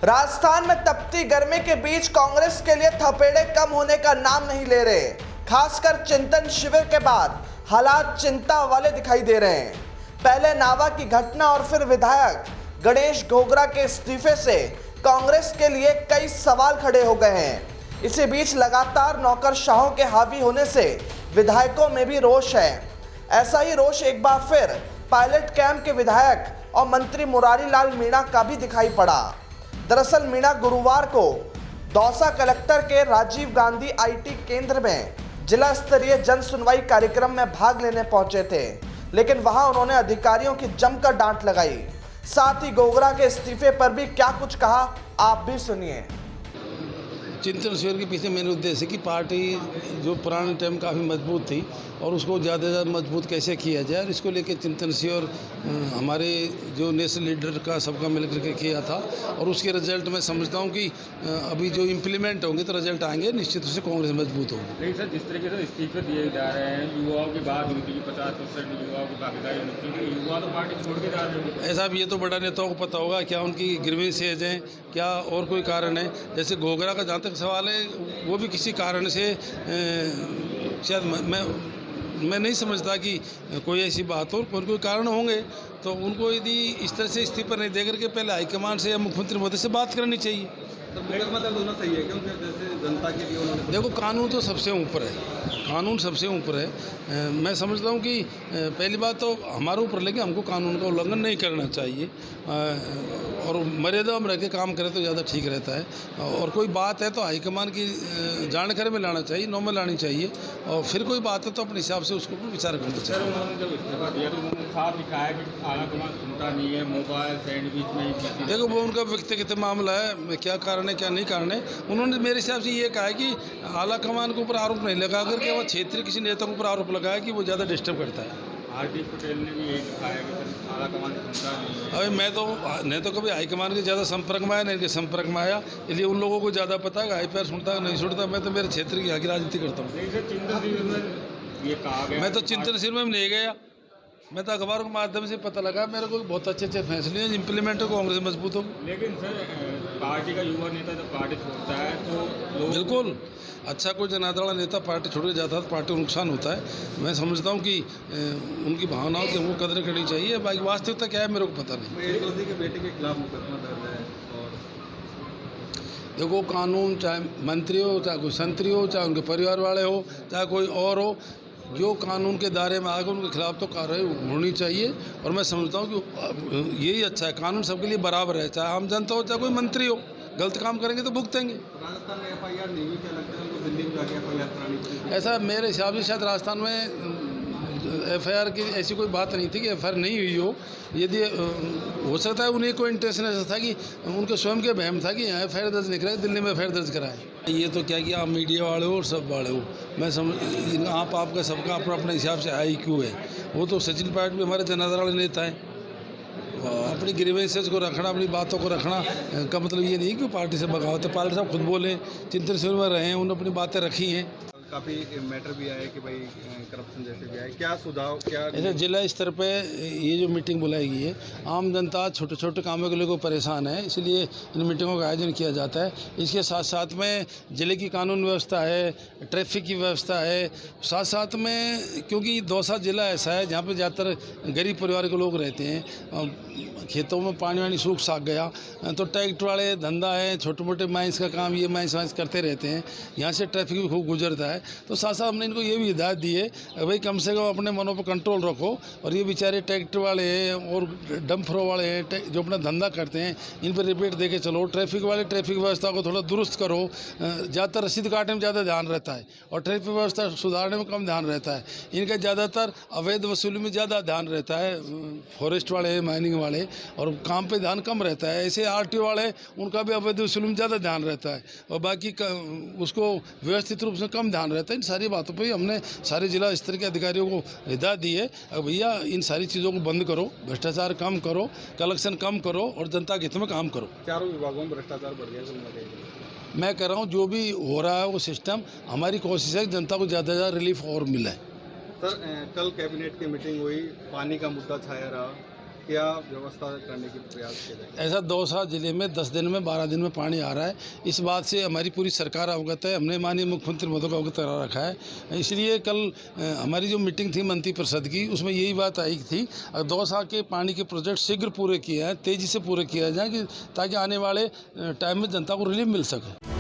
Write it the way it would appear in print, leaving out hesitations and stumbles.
राजस्थान में तपती गर्मी के बीच कांग्रेस के लिए थपेड़े कम होने का नाम नहीं ले रहे। खासकर चिंतन शिविर के बाद हालात चिंता वाले दिखाई दे रहे हैं। पहले नावा की घटना और फिर विधायक गणेश घोगरा के इस्तीफे से कांग्रेस के लिए कई सवाल खड़े हो गए हैं। इसी बीच लगातार नौकरशाहों के हावी होने से विधायकों में भी रोष है। ऐसा ही रोष एक बार फिर पायलट कैंप के विधायक और मंत्री मुरारी लाल मीणा का भी दिखाई पड़ा। दरअसल मीणा गुरुवार को दौसा कलेक्टर के राजीव गांधी आईटी केंद्र में जिला स्तरीय जन सुनवाई कार्यक्रम में भाग लेने पहुंचे थे, लेकिन वहां उन्होंने अधिकारियों की जमकर डांट लगाई। साथ ही घोगरा के इस्तीफे पर भी क्या कुछ कहा, आप भी सुनिए। चिंतन शिविर के पीछे मेन उद्देश्य कि पार्टी जो पुराने टाइम काफ़ी मजबूत थी और उसको ज़्यादा से ज़्यादा मजबूत कैसे किया जाए, और इसको लेकर चिंतन शिविर हमारे जो नेशनल लीडर का सबका मिलकर के किया था। और उसके रिजल्ट मैं समझता हूँ कि अभी जो इम्प्लीमेंट होंगे तो रिजल्ट आएंगे, निश्चित रूप से कांग्रेस मजबूत होगी। लेकिन सर, जिस तरीके से इस्तीफे दिए जा रहे हैं, युवाओं की बात हुई थी कि 50% युवाओं की भागीदारी होती है, युवा तो पार्टी छोड़ के जा रहे हैं। ऐसा भी ये तो बड़ा नेताओं को पता होगा क्या उनकी ग्रीवेंसेज हैं, क्या और कोई कारण है। जैसे घोगरा का जहाँ तक सवाल है, वो भी किसी कारण से शायद मैं नहीं समझता कि कोई ऐसी बात हो। कोई कारण होंगे तो उनको यदि इस तरह से इस्तीफा नहीं दे करके पहले हाईकमान से या मुख्यमंत्री महोदय से बात करनी चाहिए। मतलब दोनों सही है, क्योंकि जैसे जनता के लिए उन्होंने देखो, कानून तो सबसे ऊपर है, कानून सबसे ऊपर है। मैं समझता हूँ कि पहली बात तो हमारे ऊपर लेकिन हमको कानून का उल्लंघन नहीं करना चाहिए और मर्यादा में रह के काम करें तो ज़्यादा ठीक रहता है। और कोई बात है तो हाईकमान की जानकारी में लाना चाहिए, नौ में लानी चाहिए, और फिर कोई बात है तो अपने हिसाब से उसको विचार करना सर, चाहिए। उन्होंने जब इस्तीफा दिया तो उन्होंने साफ लिखा है कि आलाकमान सुनता नहीं है, मोबाइल सैंडविच में ही। देखो, वो उनका व्यक्तिगत मामला है, क्या कारण है क्या नहीं कारण है। उन्होंने मेरे हिसाब से ये कहा है कि आला कमान के ऊपर आरोप नहीं लगा करके वो क्षेत्रीय किसी नेता के ऊपर आरोप लगाया कि वो ज़्यादा डिस्टर्ब करता है। हार्दिक पटेल ने भी यही लिखा है कि आलाकमान सुनता नहीं है। अभी मैं तो कभी हाईकमान के ज़्यादा संपर्क में आया नहीं, इनके संपर्क में आया, इसलिए उन लोगों को ज़्यादा पता है हाईपैर सुनता है नहीं सुनता। मैं तो मेरे क्षेत्र की यहाँ की राजनीति करता हूँ। लेकिन सर, चिंतन शिविर में ये कहा गया, मैं तो चिंतन शिविर में नहीं गया, मैं तो अखबारों के माध्यम से पता लगा। मेरे को बहुत अच्छे अच्छे फैसले हैं, इम्प्लीमेंट हो कांग्रेस मजबूत होगी। लेकिन सर, पार्टी का युवा नेता जब पार्टी छोड़ता है तो लोग बिल्कुल, अच्छा कोई जनाधारा नेता पार्टी छोड़ के जाता है तो पार्टी को नुकसान होता है। मैं समझता हूँ कि उनकी भावनाओं की हमको कदर करनी चाहिए। बाकी वास्तविकता क्या है मेरे को पता नहीं। एक दोषी के बेटे के खिलाफ मुकदमा दर्ज है। और देखो, कानून चाहे मंत्री हो, चाहे कोई संतरी हो, चाहे उनके परिवार वाले हो, चाहे कोई और हो, जो कानून के दायरे में आएगा उनके खिलाफ तो कार्रवाई होनी चाहिए। और मैं समझता हूँ कि यही अच्छा है, कानून सबके लिए बराबर है, चाहे आम जनता हो चाहे कोई मंत्री हो। गलत काम करेंगे तो भुगतेंगे। राजस्थान में FIR नहीं हुई, क्या लगता है उनको दिल्ली में जाके FIR करानी पड़ी? ऐसा मेरे हिसाब से शायद राजस्थान में FIR की ऐसी कोई बात नहीं थी कि FIR नहीं हुई हो। यदि हो सकता है उन्हें कोई इंटेंशन ऐसा था कि उनके स्वयं के बहम था कि यहाँ FIR दर्ज नहीं कराए, दिल्ली में FIR दर्ज कराए। ये तो क्या कि आप मीडिया वाले हो और सब वाले हो, मैं समझ आपका सबका अपना अपने हिसाब से IQ है। वो तो सचिन पायलट भी हमारे जनाधार वाले नेता हैं। अपनी ग्रीवेंसेस को रखना, अपनी बातों को रखना का मतलब ये नहीं कि पार्टी से बगावत है। पायलट साहब खुद बोले, चिंतन शिविर में रहे हैं, उन्होंने अपनी बातें रखी हैं। काफ़ी मैटर भी आए कि भाई करप्शन जैसे भी आए, क्या सुझाव, क्या ऐसे जिला स्तर पे ये जो मीटिंग बुलाई गई है, आम जनता छोटे छोटे कामों के लिए को परेशान है, इसलिए इन मीटिंगों का आयोजन किया जाता है। इसके साथ साथ में जिले की कानून व्यवस्था है, ट्रैफिक की व्यवस्था है, साथ साथ में क्योंकि दौसा जिला ऐसा है जहाँ पे ज़्यादातर गरीब परिवार के लोग रहते हैं। खेतों में पानी वानी सूख साख गया तो ट्रैक्टर वाले धंधा है, छोटे मोटे माइंस का काम, ये माइंस वाइंस करते रहते हैं, यहाँ से ट्रैफिक भी खूब गुजरता है। तो साथ साथ हमने इनको ये भी हिदायत दी है भाई कम से कम अपने मनों पर कंट्रोल रखो। और ये बेचारे ट्रैक्टर वाले हैं और डंफरों वाले हैं जो अपना धंधा करते हैं, इन पर रिपीट दे के चलो। ट्रैफिक वाले ट्रैफिक व्यवस्था को थोड़ा दुरुस्त करो। ज़्यादातर रसीद काटने में ज़्यादा ध्यान रहता है और ट्रैफिक व्यवस्था सुधारने में कम ध्यान रहता है। इनका ज़्यादातर अवैध वसूली में ज़्यादा ध्यान रहता है, फॉरेस्ट वाले, माइनिंग वाले, और काम पे ध्यान कम रहता है। ऐसे RTO वाले, उनका भी अवैध वसूली में ज़्यादा ध्यान रहता है और बाकी उसको व्यवस्थित रूप से कम ध्यान रहता है। इन सारी बातों पे हमने सारे जिला स्तर के अधिकारियों को हिदायत दी है, भैया इन सारी चीज़ों को बंद करो, भ्रष्टाचार कम करो, कलेक्शन कम करो और जनता के हित में काम करो। चारों विभागों में भ्रष्टाचार बढ़ गया। मैं कह रहा हूँ जो भी हो रहा है वो सिस्टम, हमारी कोशिश है कि जनता को ज़्यादा से ज़्यादा रिलीफ और मिले। सर, कल कैबिनेट की मीटिंग हुई, पानी का मुद्दा छाया रहा, क्या व्यवस्था करने के प्रयास किए जाएंगे? ऐसा दौसा जिले में 10 दिन में 12 दिन में पानी आ रहा है। इस बात से हमारी पूरी सरकार अवगत है। हमने माननीय मुख्यमंत्री महोदय को अवगत करा रखा है। इसलिए कल हमारी जो मीटिंग थी मंत्री परिषद की, उसमें यही बात आई थी दौसा के पानी के प्रोजेक्ट शीघ्र पूरे किए हैं, तेज़ी से पूरे किया जाए ताकि आने वाले टाइम में जनता को रिलीफ मिल सके।